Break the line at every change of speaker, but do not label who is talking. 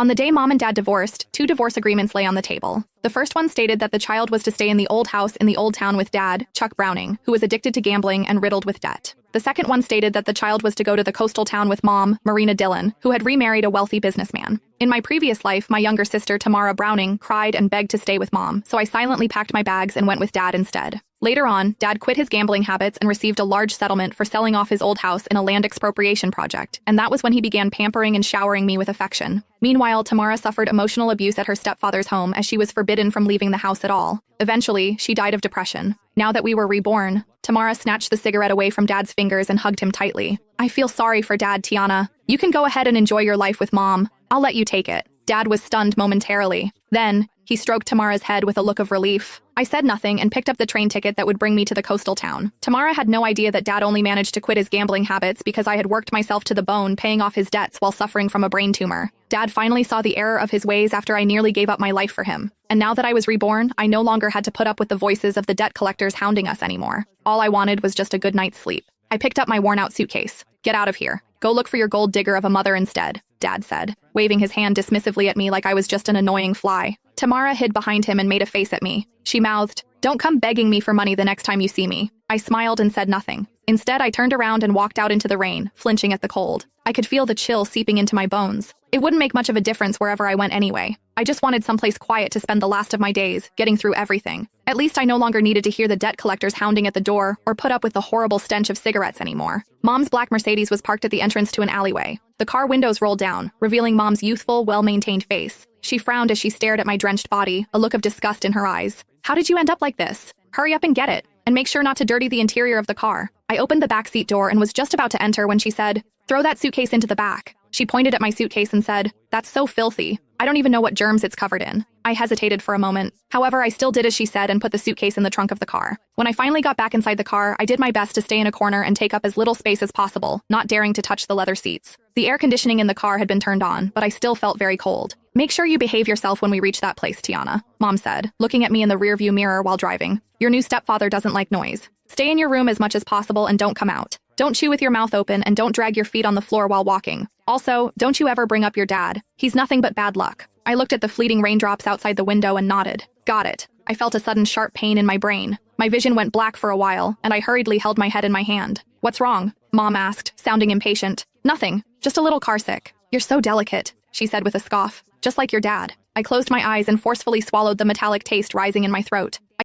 On the day Mom and Dad divorced, two divorce agreements lay on the table. The first one stated that the child was to stay in the old house in the old town with Dad, Chuck Browning, who was addicted to gambling and riddled with debt. The second one stated that the child was to go to the coastal town with Mom, Marina Dillon, who had remarried a wealthy businessman. In my previous life, my younger sister, Tamara Browning, cried and begged to stay with Mom, so I silently packed my bags and went with Dad instead. Later on, Dad quit his gambling habits and received a large settlement for selling off his old house in a land expropriation project, and that was when he began pampering and showering me with affection. Meanwhile, Tamara suffered emotional abuse at her stepfather's home as she was forbidden from leaving the house at all. Eventually, she died of depression. Now that we were reborn, Tamara snatched the cigarette away from Dad's fingers and hugged him tightly. I feel sorry for Dad, Tiana. You can go ahead and enjoy your life with Mom. I'll let you take it. Dad was stunned momentarily. Then, he stroked Tamara's head with a look of relief. I said nothing and picked up the train ticket that would bring me to the coastal town. Tamara had no idea that Dad only managed to quit his gambling habits because I had worked myself to the bone paying off his debts while suffering from a brain tumor. Dad finally saw the error of his ways after I nearly gave up my life for him. And now that I was reborn, I no longer had to put up with the voices of the debt collectors hounding us anymore. All I wanted was just a good night's sleep. I picked up my worn-out suitcase. Get out of here. Go look for your gold digger of a mother instead, Dad said, waving his hand dismissively at me like I was just an annoying fly. Tamara hid behind him and made a face at me. She mouthed, "Don't come begging me for money the next time you see me." I smiled and said nothing. Instead, I turned around and walked out into the rain, flinching at the cold. I could feel the chill seeping into my bones. It wouldn't make much of a difference wherever I went anyway. I just wanted someplace quiet to spend the last of my days, getting through everything. At least I no longer needed to hear the debt collectors hounding at the door or put up with the horrible stench of cigarettes anymore. Mom's black Mercedes was parked at the entrance to an alleyway. The car windows rolled down, revealing Mom's youthful, well-maintained face. She frowned as she stared at my drenched body, a look of disgust in her eyes. "How did you end up like this? Hurry up and get it, and make sure not to dirty the interior of the car." I opened the backseat door and was just about to enter when she said, "Throw that suitcase into the back." She pointed at my suitcase and said, "That's so filthy. I don't even know what germs it's covered in." I hesitated for a moment. However, I still did as she said and put the suitcase in the trunk of the car. When I finally got back inside the car, I did my best to stay in a corner and take up as little space as possible, not daring to touch the leather seats. The air conditioning in the car had been turned on, but I still felt very cold. "Make sure you behave yourself when we reach that place, Tiana," Mom said, looking at me in the rearview mirror while driving. "Your new stepfather doesn't like noise. Stay in your room as much as possible and don't come out. Don't chew with your mouth open and don't drag your feet on the floor while walking. Also, don't you ever bring up your dad. He's nothing but bad luck." I looked at the fleeting raindrops outside the window and nodded. Got it. I felt a sudden sharp pain in my brain. My vision went black for a while, and I hurriedly held my head in my hand. "What's wrong?" Mom asked, sounding impatient. "Nothing. Just a little carsick." "You're so delicate," she said with a scoff. "Just like your dad." I closed my eyes and forcefully swallowed the metallic taste rising in my throat.